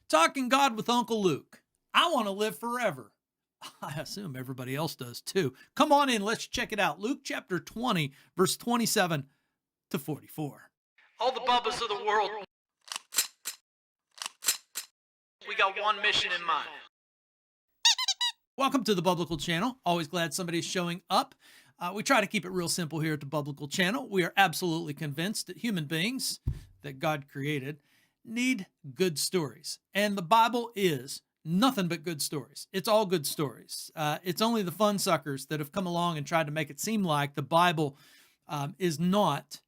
Talking God with Uncle Luke. I want to live forever. I assume everybody else does too. Come on in, let's check it out. Luke chapter 20, verse 27 to 44. All the bubbas of the world, we got one mission in mind. Welcome to the Biblical Channel. Always glad somebody's showing up. We try to keep it real simple here at the Biblical Channel. We are absolutely convinced that human beings that God created need good stories. And the Bible is nothing but good stories. It's all good stories. It's only the funsuckers that have come along and tried to make it seem like the Bible is not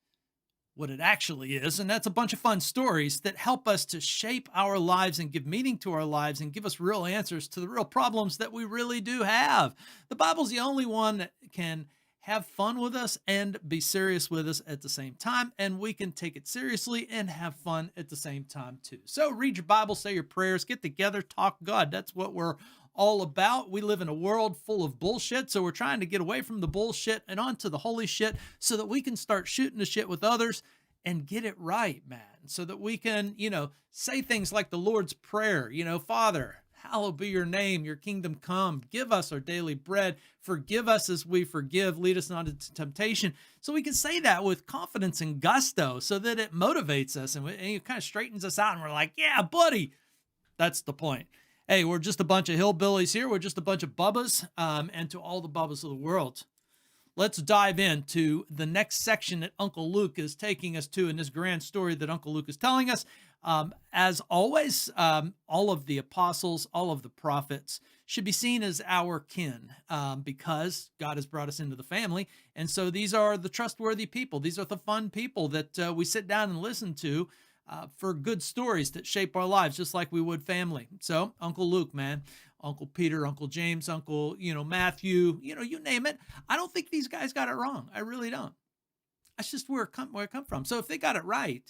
what it actually is. And that's a bunch of fun stories that help us to shape our lives and give meaning to our lives and give us real answers to the real problems that we really do have. The Bible's the only one that can have fun with us and be serious with us at the same time. And we can take it seriously and have fun at the same time too. So read your Bible, say your prayers, get together, talk God. That's what we're all about. We live in a world full of bullshit. So we're trying to get away from the bullshit and onto the holy shit so that we can start shooting the shit with others and get it right, man. So that we can, say things like the Lord's Prayer, Father, hallowed be your name, your kingdom come, give us our daily bread, forgive us as we forgive, lead us not into temptation. So we can say that with confidence and gusto so that it motivates us and it kind of straightens us out and we're like, yeah, buddy, that's the point. Hey, we're just a bunch of hillbillies here. We're just a bunch of bubbas, and to all the bubbas of the world. Let's dive into the next section that Uncle Luke is taking us to in this grand story that Uncle Luke is telling us. As always, all of the apostles, all of the prophets should be seen as our kin because God has brought us into the family. And so these are the trustworthy people. These are the fun people that we sit down and listen to for good stories that shape our lives, just like we would family. So Uncle Luke, man, Uncle Peter, Uncle James, Uncle, Matthew, you name it. I don't think these guys got it wrong. I really don't. That's just where I come from. So if they got it right,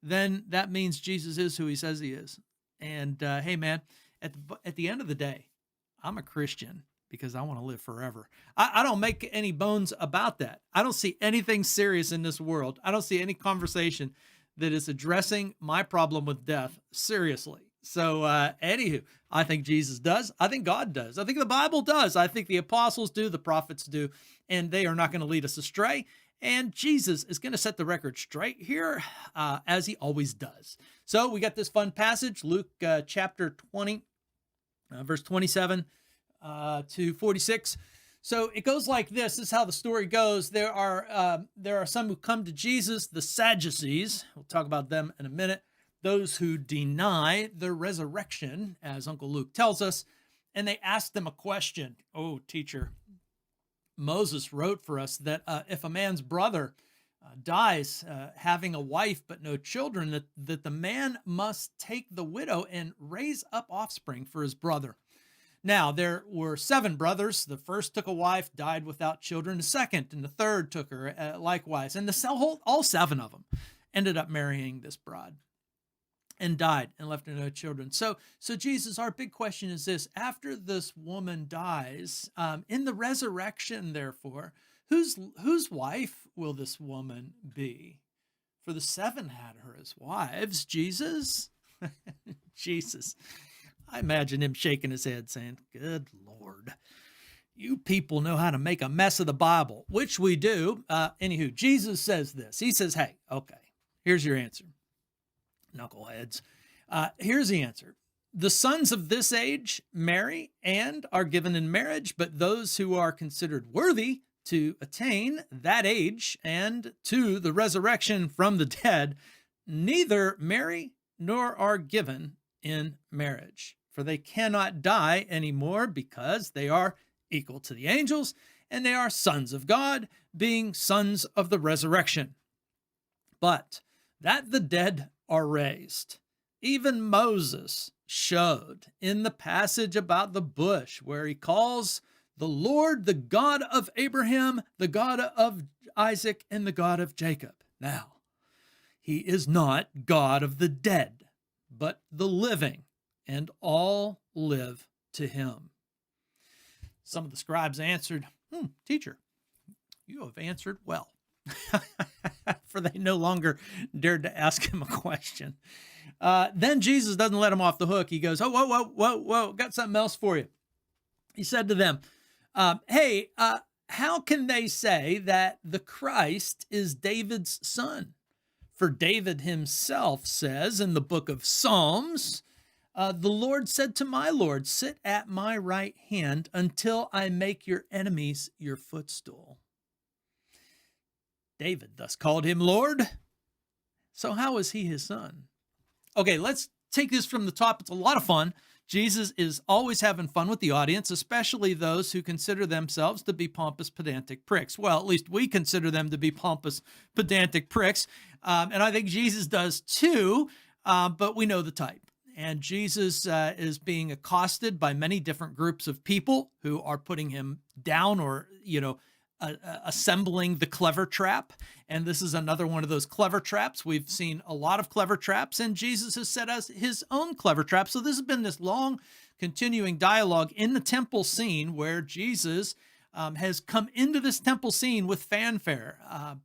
then that means Jesus is who he says he is. And hey, man, at the end of the day, I'm a Christian because I want to live forever. I don't make any bones about that. I don't see anything serious in this world. I don't see any conversation that is addressing my problem with death seriously. So anywho, I think Jesus does. I think God does. I think the Bible does. I think the apostles do, the prophets do, and they are not going to lead us astray. And Jesus is going to set the record straight here, as he always does. So we got this fun passage, Luke chapter 20, verse 27 to 46. So it goes like this. This is how the story goes. There are some who come to Jesus, the Sadducees. We'll talk about them in a minute. Those who deny the resurrection, as Uncle Luke tells us, and they ask them a question. Oh, teacher, Moses wrote for us that if a man's brother dies having a wife but no children, that the man must take the widow and raise up offspring for his brother. Now, there were 7 brothers. The first took a wife, died without children. The second and the third took her likewise. And all 7 of them ended up marrying this bride and died and left her no children. So Jesus, our big question is this: after this woman dies, in the resurrection, therefore, whose wife will this woman be? For the 7 had her as wives. Jesus? Jesus. I imagine him shaking his head saying, good Lord, you people know how to make a mess of the Bible, which we do. Anywho, Jesus says this. He says, hey, okay, here's your answer. Knuckleheads. Here's the answer. The sons of this age marry and are given in marriage, but those who are considered worthy to attain that age and to the resurrection from the dead, neither marry nor are given in marriage, for they cannot die anymore because they are equal to the angels and they are sons of God, being sons of the resurrection. But that the dead are raised, even Moses showed in the passage about the bush where he calls the Lord the God of Abraham, the God of Isaac, and the God of Jacob. Now, he is not God of the dead, but the living, and all live to him. Some of the scribes answered, teacher, you have answered well. For they no longer dared to ask him a question. Then Jesus doesn't let him off the hook. He goes, oh, whoa, whoa, whoa, whoa, got something else for you. He said to them, hey, how can they say that the Christ is David's son? For David himself says in the book of Psalms, the Lord said to my Lord, sit at my right hand until I make your enemies your footstool. David thus called him Lord. So how is he his son? Okay, let's take this from the top. It's a lot of fun. Jesus is always having fun with the audience, especially those who consider themselves to be pompous, pedantic pricks. Well, at least we consider them to be pompous, pedantic pricks. And I think Jesus does too, but we know the type. And Jesus is being accosted by many different groups of people who are putting him down or, assembling the clever trap. And this is another one of those clever traps. We've seen a lot of clever traps, and Jesus has set us his own clever trap. So this has been this long continuing dialogue in the temple scene where Jesus has come into this temple scene with fanfare.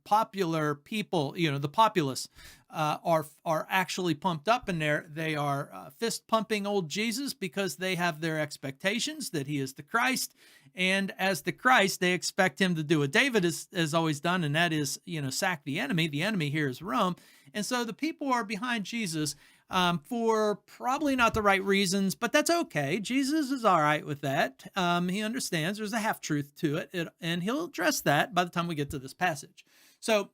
Popular people, the populace are actually pumped up in there. They are fist pumping old Jesus because they have their expectations that he is the Christ. And as the Christ, they expect him to do what David has always done, and that is, sack the enemy. The enemy here is Rome. And so the people are behind Jesus for probably not the right reasons, but that's okay. Jesus is all right with that. He understands there's a half-truth to it, and he'll address that by the time we get to this passage. So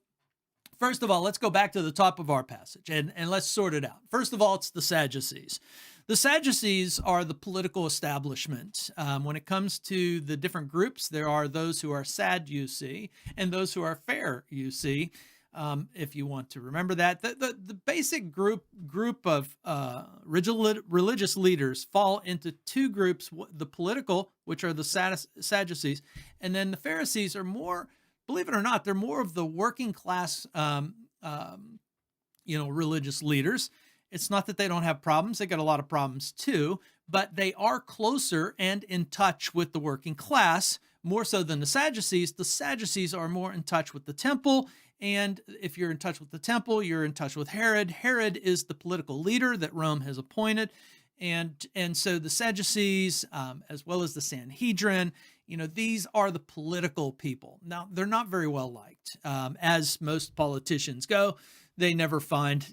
first of all, let's go back to the top of our passage, and let's sort it out. First of all, it's the Sadducees. The Sadducees are the political establishment. When it comes to the different groups, there are those who are sad, you see, and those who are fair, you see. If you want to remember that, the basic group of religious leaders fall into two groups: the political, which are the Sadducees, and then the Pharisees are more, believe it or not, they're more of the working class, religious leaders. It's not that they don't have problems; they got a lot of problems too, but they are closer and in touch with the working class more so than the Sadducees. The Sadducees are more in touch with the temple. And if you're in touch with the temple, you're in touch with Herod. Herod is the political leader that Rome has appointed. And so the Sadducees, as well as the Sanhedrin, these are the political people. Now, they're not very well liked. As most politicians go, they never find,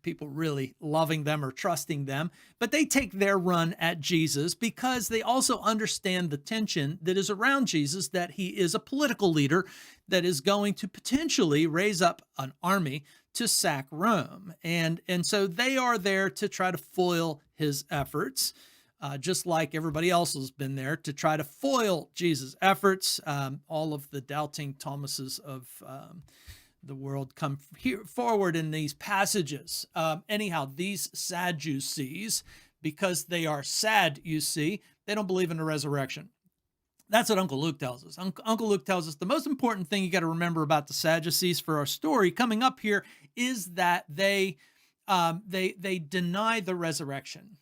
people really loving them or trusting them. But they take their run at Jesus because they also understand the tension that is around Jesus, that he is a political leader that is going to potentially raise up an army to sack Rome. And so they are there to try to foil his efforts, just like everybody else has been there to try to foil Jesus' efforts. All of the doubting Thomases of the world come forward in these passages. Anyhow, these Sadducees, because they are sad, you see, they don't believe in the resurrection. That's what Uncle Luke tells us. Uncle Luke tells us the most important thing you got to remember about the Sadducees for our story coming up here is that they deny the resurrection.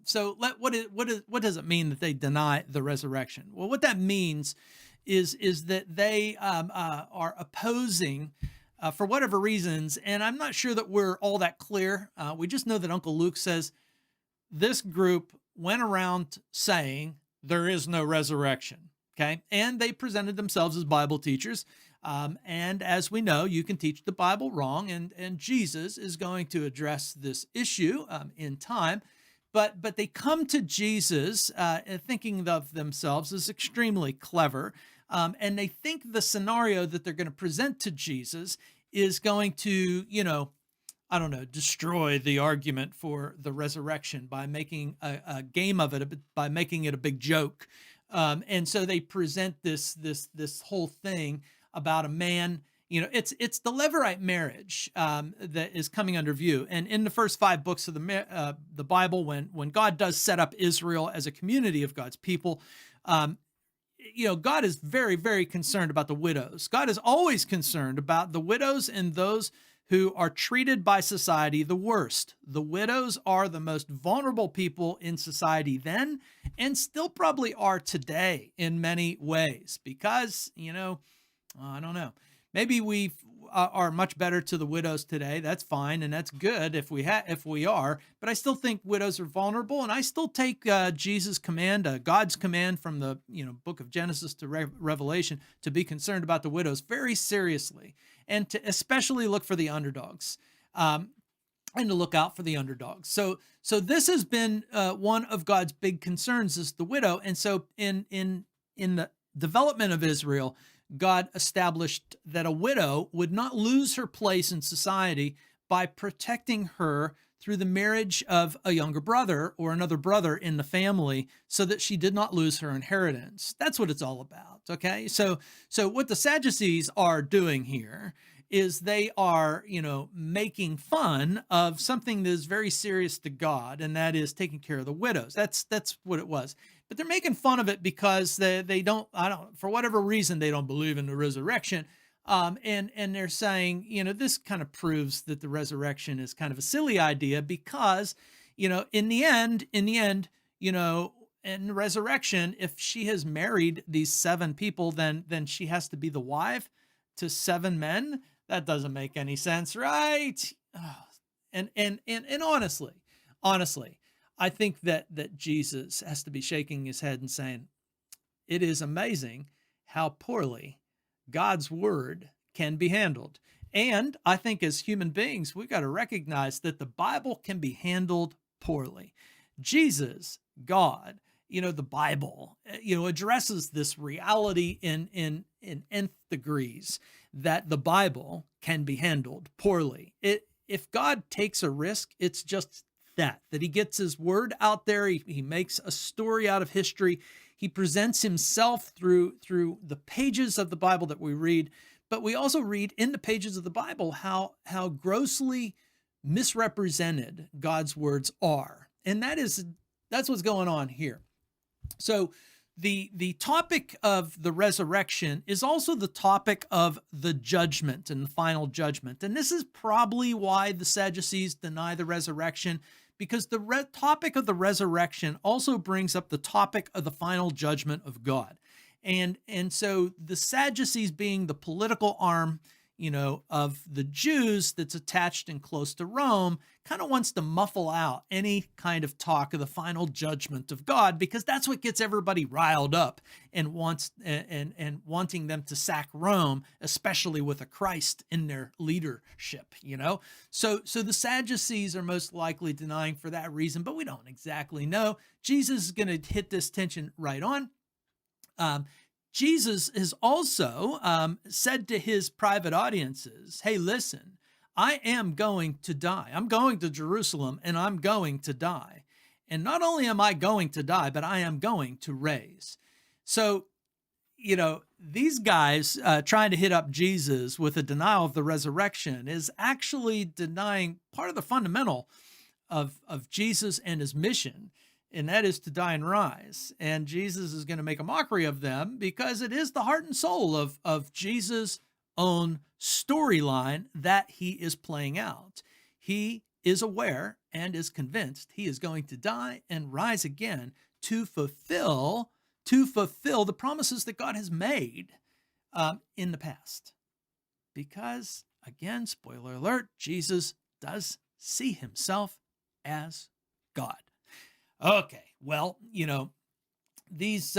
So what does it mean that they deny the resurrection? Well, what that means is that they are opposing, for whatever reasons, and I'm not sure that we're all that clear. We just know that Uncle Luke says this group went around saying there is no resurrection, okay? And they presented themselves as Bible teachers. And as we know, you can teach the Bible wrong, and Jesus is going to address this issue in time. But they come to Jesus thinking of themselves as extremely clever. And they think the scenario that they're going to present to Jesus is going to, destroy the argument for the resurrection by making a game of it, by making it a big joke. And so they present this whole thing about a man. It's the Levirate marriage that is coming under view. And in the first 5 books of the Bible, when God does set up Israel as a community of God's people, God is very, very concerned about the widows. God is always concerned about the widows and those who are treated by society the worst. The widows are the most vulnerable people in society then, and still probably are today in many ways, because, I don't know. Maybe are much better to the widows today. That's fine, and that's good if we are. But I still think widows are vulnerable, and I still take Jesus' command, God's command from the book of Genesis to Revelation, to be concerned about the widows very seriously, and to especially look for the underdogs. And to look out for the underdogs. So this has been one of God's big concerns, is the widow. And so in the development of Israel, God established that a widow would not lose her place in society by protecting her through the marriage of a younger brother or another brother in the family, so that she did not lose her inheritance. That's what it's all about. Okay. So what the Sadducees are doing here is they are, making fun of something that is very serious to God, and that is taking care of the widows. That's what it was. But they're making fun of it because they don't, for whatever reason, they don't believe in the resurrection. And they're saying, this kind of proves that the resurrection is kind of a silly idea, because, in the end, in the resurrection, if she has married these 7 people, then she has to be the wife to 7 men. That doesn't make any sense, right? And honestly, I think that Jesus has to be shaking his head and saying, it is amazing how poorly God's word can be handled. And I think as human beings, we've got to recognize that the Bible can be handled poorly. Jesus, God, the Bible, addresses this reality in nth degrees, that the Bible can be handled poorly. If God takes a risk, it's just that he gets his word out there. He makes a story out of history. He presents himself through the pages of the Bible that we read, but we also read in the pages of the Bible how grossly misrepresented God's words are. And that's what's going on here. So the topic of the resurrection is also the topic of the judgment and the final judgment. And this is probably why the Sadducees deny the resurrection, because the topic of the resurrection also brings up the topic of the final judgment of God. And so the Sadducees, being the political arm, of the Jews that's attached and close to Rome, kind of wants to muffle out any kind of talk of the final judgment of God, because that's what gets everybody riled up and wanting them to sack Rome, especially with a Christ in their leadership, So the Sadducees are most likely denying for that reason, but we don't exactly know. Jesus is going to hit this tension right on. Jesus has also said to his private audiences, hey, listen, I am going to die. I'm going to Jerusalem, and I'm going to die. And not only am I going to die, but I am going to raise. So, these guys trying to hit up Jesus with a denial of the resurrection is actually denying part of the fundamental of Jesus and his mission, and that is to die and rise. And Jesus is going to make a mockery of them, because it is the heart and soul of Jesus' own storyline that he is playing out. He is aware and is convinced he is going to die and rise again to fulfill the promises that God has made in the past. Because, again, spoiler alert, Jesus does see himself as God. Okay, well, these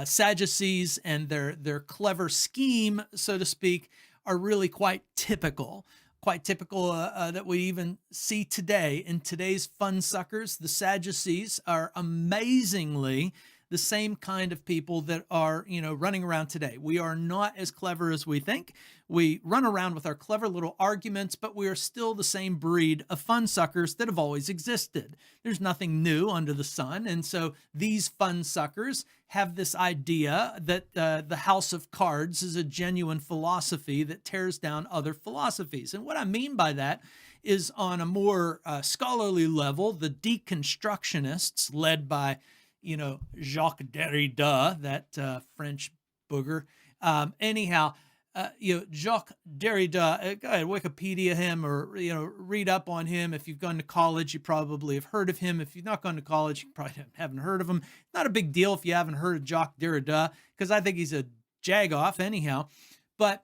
Sadducees and their clever scheme, so to speak, are really quite typical that we even see today in today's funsuckers. The Sadducees are amazingly the same kind of people that are, running around today. We are not as clever as we think. We run around with our clever little arguments, but we are still the same breed of funsuckers that have always existed. There's nothing new under the sun. And so these funsuckers have this idea that the house of cards is a genuine philosophy that tears down other philosophies. And what I mean by that is, on a more scholarly level, the deconstructionists, led by Jacques Derrida, that French booger. Jacques Derrida, go ahead, Wikipedia him, or, read up on him. If you've gone to college, you probably have heard of him. If you've not gone to college, you probably haven't heard of him. Not a big deal if you haven't heard of Jacques Derrida, because I think he's a jagoff anyhow. But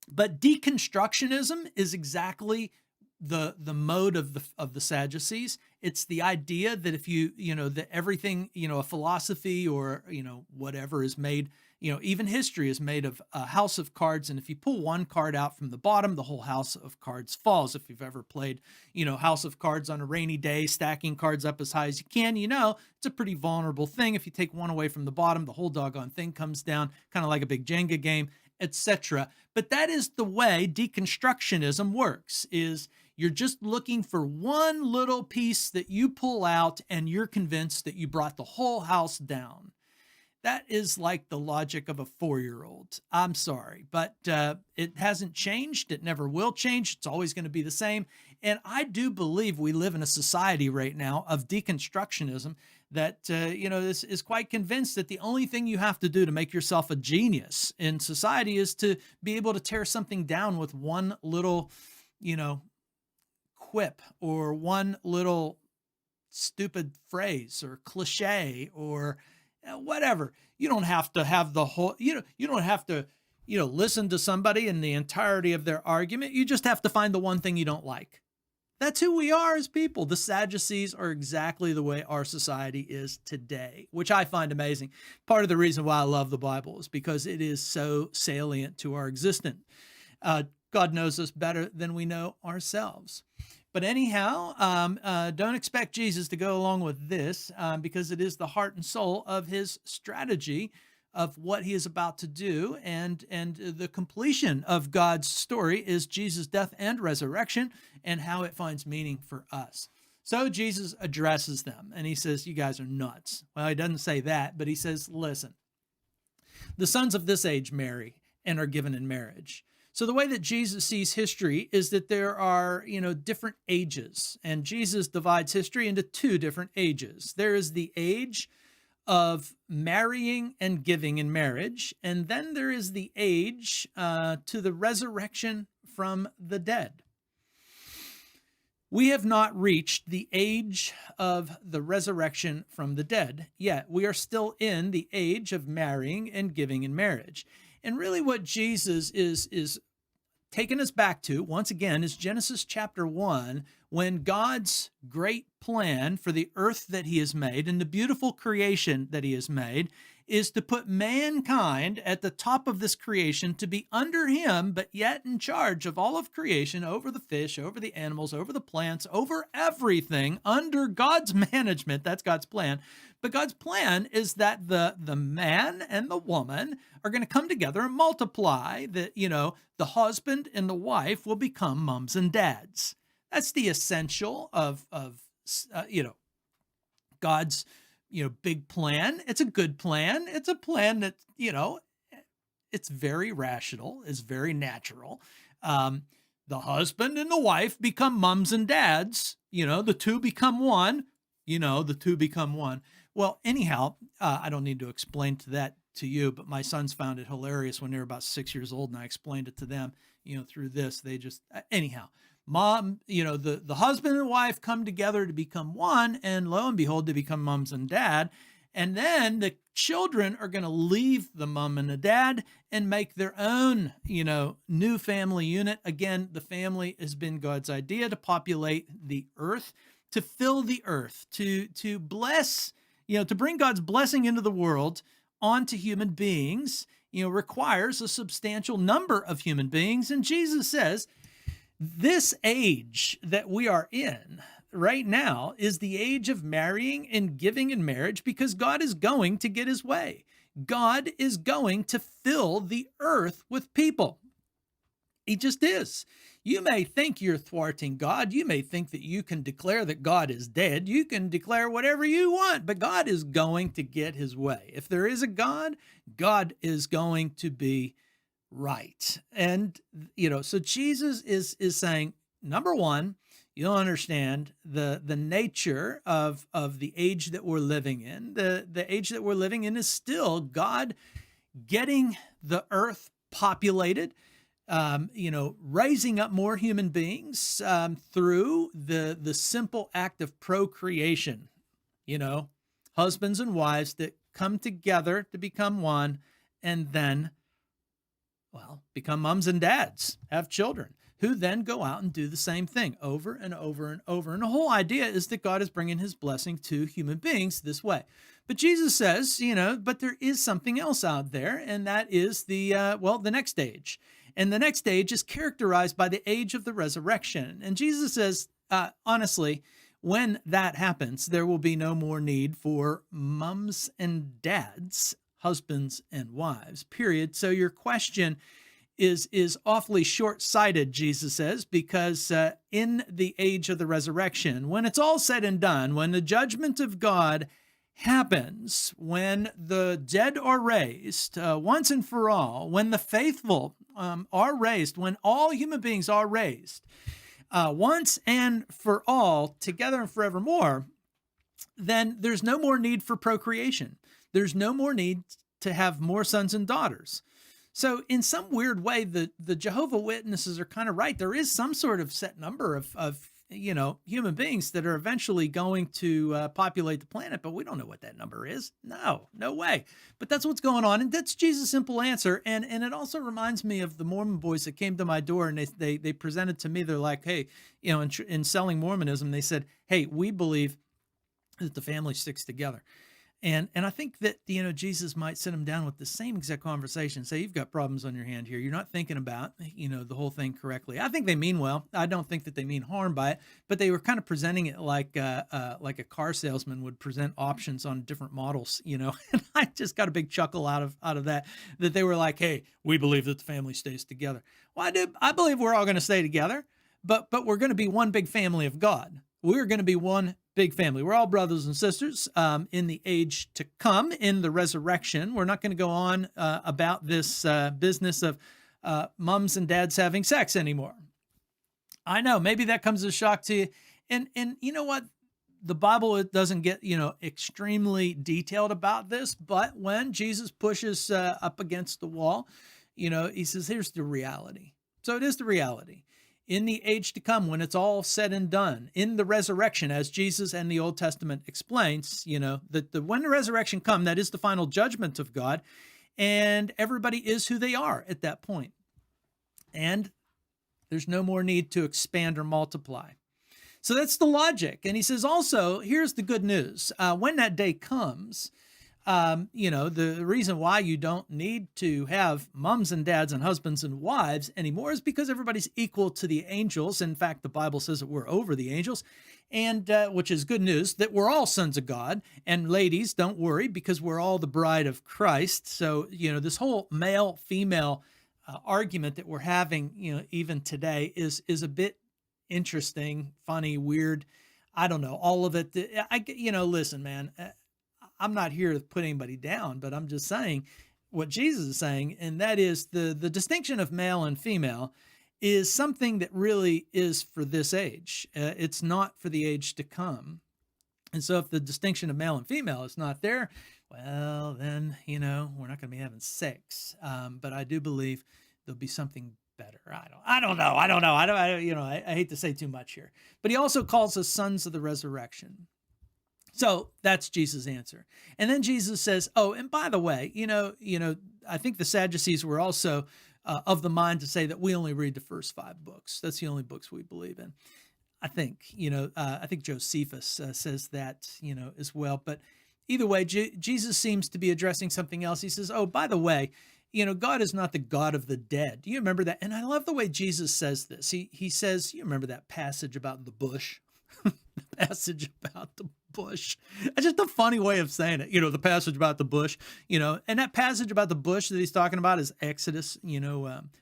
But deconstructionism is exactly the mode of the Sadducees. It's the idea that if that everything, a philosophy or whatever is made, even history is made of a house of cards, and if you pull one card out from the bottom, the whole house of cards falls. If you've ever played, house of cards on a rainy day, stacking cards up as high as you can, it's a pretty vulnerable thing. If you take one away from the bottom, the whole doggone thing comes down, kind of like a big Jenga game, etc. But that is the way deconstructionism works, is you're just looking for one little piece that you pull out and you're convinced that you brought the whole house down. That is like the logic of a 4-year-old. I'm sorry, but it hasn't changed. It never will change. It's always going to be the same. And I do believe we live in a society right now of deconstructionism that, is quite convinced that the only thing you have to do to make yourself a genius in society is to be able to tear something down with one little, quip or one little stupid phrase or cliche or whatever. You don't have to have the whole, you don't have to, listen to somebody in the entirety of their argument. You just have to find the one thing you don't like. That's who we are as people. The Sadducees are exactly the way our society is today, which I find amazing. Part of the reason why I love the Bible is because it is so salient to our existence. God knows us better than we know ourselves. But anyhow, don't expect Jesus to go along with this because it is the heart and soul of his strategy of what he is about to do. And the completion of God's story is Jesus' death and resurrection and how it finds meaning for us. So Jesus addresses them and he says, you guys are nuts. Well, he doesn't say that, but he says, listen, the sons of this age marry and are given in marriage. So the way that Jesus sees history is that there are, different ages, and Jesus divides history into 2 different ages. There is the age of marrying and giving in marriage, and then there is the age to the resurrection from the dead. We have not reached the age of the resurrection from the dead yet. We are still in the age of marrying and giving in marriage. And really what Jesus is taking us back to, once again, is Genesis chapter 1, when God's great plan for the earth that he has made and the beautiful creation that he has made is to put mankind at the top of this creation, to be under him, but yet in charge of all of creation, over the fish, over the animals, over the plants, over everything, under God's management. That's God's plan. But God's plan is that the man and the woman are going to come together and multiply, that, the husband and the wife will become moms and dads. That's the essential of God's, big plan. It's a good plan. It's a plan that, it's very rational, it's very natural. The husband and the wife become moms and dads, the 2 become one, the 2 become one. Well, anyhow, I don't need to explain that to you, but my sons found it hilarious when they were about 6 years old, and I explained it to them, through this. They just, anyhow, mom, the husband and wife come together to become one, and lo and behold, they become moms and dad. And then the children are going to leave the mom and the dad and make their own, new family unit. Again, the family has been God's idea to populate the earth, to fill the earth, to bless, to bring God's blessing into the world onto human beings, requires a substantial number of human beings. And Jesus says, this age that we are in right now is the age of marrying and giving in marriage, because God is going to get his way. God is going to fill the earth with people. He just is. You may think you're thwarting God. You may think that you can declare that God is dead. You can declare whatever you want, but God is going to get his way. If there is a God, God is going to be right. And, so Jesus is saying, number one, you don't understand the nature of the age that we're living in. The age that we're living in is still God getting the earth populated, raising up more human beings through the simple act of procreation, husbands and wives that come together to become one, and then Well, become moms and dads, have children, who then go out and do the same thing over and over and over. And the whole idea is that God is bringing his blessing to human beings this way. But Jesus says, but there is something else out there, and that is the next age. And the next age is characterized by the age of the resurrection. And Jesus says, honestly, when that happens, there will be no more need for mums and dads, husbands and wives, period. So your question is awfully short-sighted, Jesus says, because in the age of the resurrection, when it's all said and done, when the judgment of God happens, when the dead are raised once and for all, when the faithful are raised, when all human beings are raised once and for all, together and forevermore, then there's no more need for procreation. There's no more need to have more sons and daughters. So in some weird way, the Jehovah Witnesses are kind of right. There is some sort of set number of human beings that are eventually going to populate the planet, but we don't know what that number is. No way. But that's what's going on, and that's Jesus' simple answer. And it also reminds me of the Mormon boys that came to my door, and they presented to me. They're like, hey, in selling Mormonism, they said, hey, we believe that the family sticks together. And I think that, Jesus might sit them down with the same exact conversation, say, you've got problems on your hand here. You're not thinking about, the whole thing correctly. I think they mean well. I don't think that they mean harm by it, but they were kind of presenting it like a car salesman would present options on different models, and I just got a big chuckle out of that they were like, hey, we believe that the family stays together. Well, I believe we're all going to stay together, but we're going to be one big family of God. We're going to be one big family. We're all brothers and sisters in the age to come, in the resurrection. We're not going to go on about this business of mums and dads having sex anymore. I know, maybe that comes as a shock to you. And you know what? The Bible, it doesn't get, extremely detailed about this, but when Jesus pushes up against the wall, he says, here's the reality. So it is the reality. In the age to come, when it's all said and done, in the resurrection, as Jesus and the Old Testament explains, that when the resurrection comes, that is the final judgment of God, and everybody is who they are at that point. And there's no more need to expand or multiply. So that's the logic. And he says also, here's the good news. When that day comes, the reason why you don't need to have moms and dads and husbands and wives anymore is because everybody's equal to the angels. In fact, the Bible says that we're over the angels, and which is good news, that we're all sons of God. And ladies, don't worry, because we're all the bride of Christ. So, this whole male-female argument that we're having, even today is a bit interesting, funny, weird. I don't know, all of it. Listen, man, I'm not here to put anybody down, but I'm just saying what Jesus is saying, and that is the distinction of male and female is something that really is for this age. It's not for the age to come. And so if the distinction of male and female is not there, well, then, we're not going to be having sex. But I do believe there'll be something better. I don't know. I hate to say too much here, but he also calls us sons of the resurrection. So that's Jesus' answer. And then Jesus says, oh, and by the way, I think the Sadducees were also of the mind to say that we only read the first 5 books. That's the only books we believe in. I think Josephus says that, as well. But either way, Jesus seems to be addressing something else. He says, oh, by the way, God is not the God of the dead. Do you remember that? And I love the way Jesus says this. He says, you remember that passage about the bush? The passage about the bush. It's just a funny way of saying it. The passage about the bush, and that passage about the bush that he's talking about is Exodus,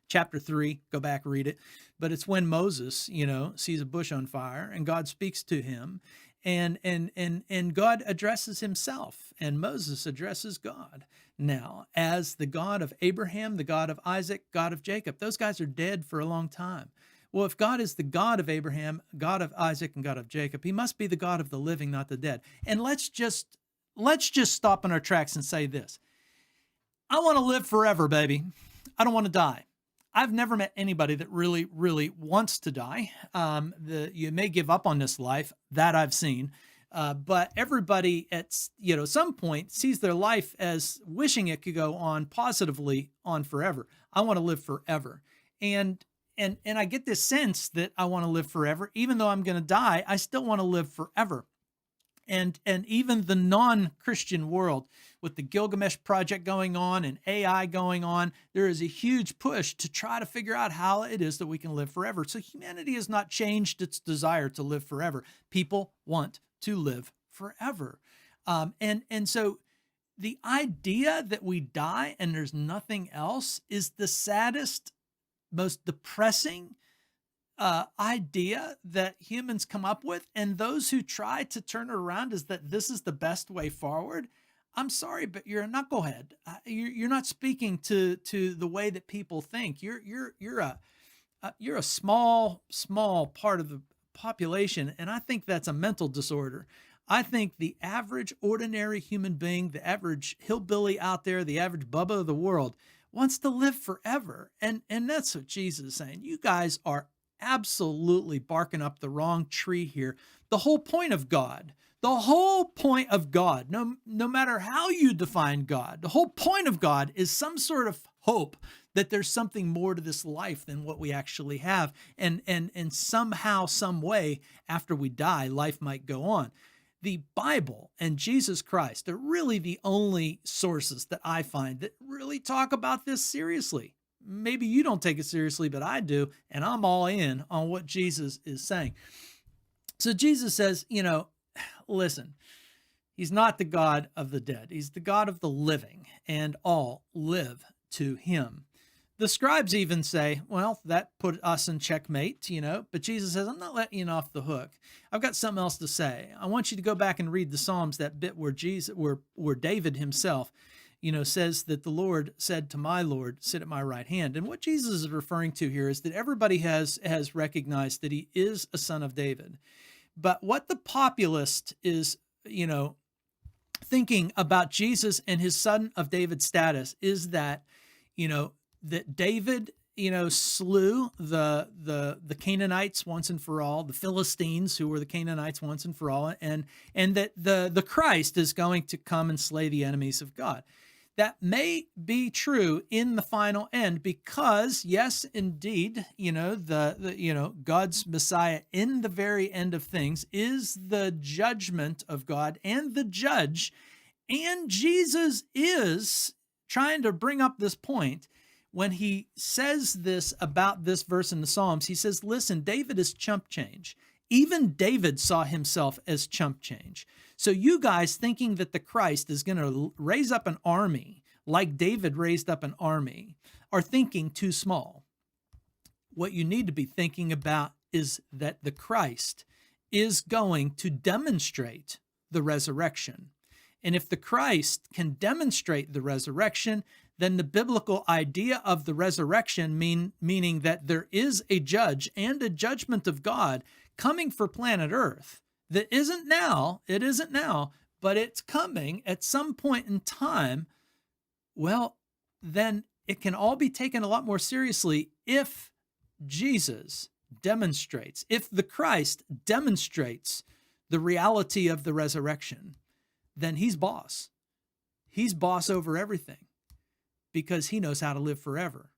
chapter 3. Go back, read it. But it's when Moses, sees a bush on fire and God speaks to him, and God addresses himself, and Moses addresses God now as the God of Abraham, the God of Isaac, God of Jacob. Those guys are dead for a long time. Well, if God is the God of Abraham, God of Isaac, and God of Jacob, he must be the God of the living, not the dead. And let's just stop in our tracks and say this. I want to live forever, baby. I don't want to die. I've never met anybody that really, really wants to die. You may give up on this life, that I've seen. But everybody at some point sees their life as wishing it could go on positively on forever. I want to live forever. And and I get this sense that I want to live forever. Even though I'm going to die, I still want to live forever. And even the non-Christian world, with the Gilgamesh project going on and AI going on, there is a huge push to try to figure out how it is that we can live forever. So humanity has not changed its desire to live forever. People want to live forever. And so the idea that we die and there's nothing else is the saddest, most depressing idea that humans come up with. And those who try to turn it around is that this is the best way forward. I'm sorry, but you're a knucklehead. You're not speaking to the way that people think. You're a small part of the population, and I think that's a mental disorder. I think the average ordinary human being, the average hillbilly out there, the average Bubba of the world, wants to live forever. And that's what Jesus is saying. You guys are absolutely barking up the wrong tree here. The whole point of God, no matter how you define God, the whole point of God is some sort of hope that there's something more to this life than what we actually have. And somehow, some way, after we die, life might go on. The Bible and Jesus Christ are really the only sources that I find that really talk about this seriously. Maybe you don't take it seriously, but I do, and I'm all in on what Jesus is saying. So Jesus says, listen, he's not the God of the dead. He's the God of the living, and all live to him. The scribes even say, well, that put us in checkmate, but Jesus says, I'm not letting you off the hook. I've got something else to say. I want you to go back and read the Psalms, that bit where David himself, says that the Lord said to my Lord, sit at my right hand. And what Jesus is referring to here is that everybody has recognized that he is a son of David. But what the populist is, thinking about Jesus and his son of David status is that, that David, slew the Canaanites once and for all, the Philistines, who were the Canaanites once and for all, and that the Christ is going to come and slay the enemies of God. That may be true in the final end, because yes, indeed, God's Messiah in the very end of things is the judgment of God and the judge. And Jesus is trying to bring up this point when he says this about this verse in the Psalms. He says, listen, David is chump change. Even David saw himself as chump change. So you guys thinking that the Christ is going to raise up an army like David raised up an army are thinking too small. What you need to be thinking about is that the Christ is going to demonstrate the resurrection. And if the Christ can demonstrate the resurrection, then the biblical idea of the resurrection, meaning that there is a judge and a judgment of God coming for planet Earth that isn't now, but it's coming at some point in time, well, then it can all be taken a lot more seriously if Jesus demonstrates, if the Christ demonstrates the reality of the resurrection, then he's boss. He's boss over everything because he knows how to live forever.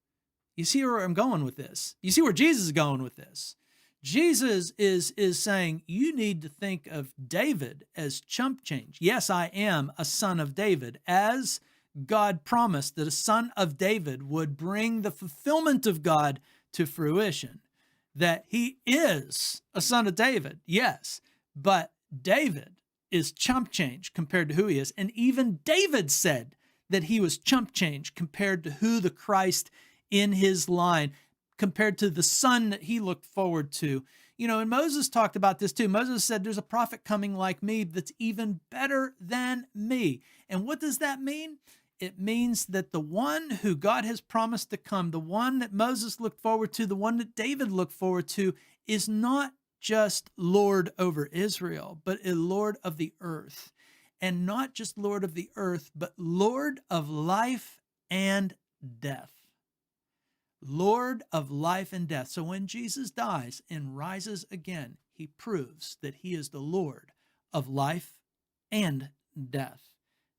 You see where I'm going with this? You see where Jesus is going with this? Jesus is saying you need to think of David as chump change. Yes, I am a son of David, as God promised that a son of David would bring the fulfillment of God to fruition. That he is a son of David, yes, but David is chump change compared to who he is. And even David said that he was chump change compared to who the Christ in his line, compared to the son that he looked forward to. And Moses talked about this too. Moses said, there's a prophet coming like me that's even better than me. And what does that mean? It means that the one who God has promised to come, the one that Moses looked forward to, the one that David looked forward to, is not just Lord over Israel, but a Lord of the earth. And not just Lord of the earth, but Lord of life and death. Lord of life and death. So when Jesus dies and rises again, he proves that he is the Lord of life and death.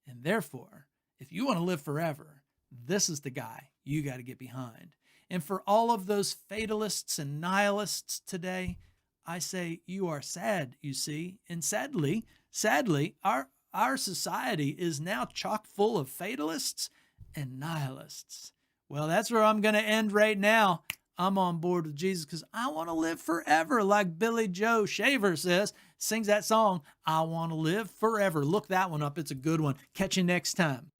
And therefore, if you want to live forever, this is the guy you got to get behind. And for all of those fatalists and nihilists today, I say you are sad, you see. And sadly, our society is now chock full of fatalists and nihilists. Well, that's where I'm going to end right now. I'm on board with Jesus because I want to live forever, like Billy Joe Shaver sings that song, I want to live forever. Look that one up. It's a good one. Catch you next time.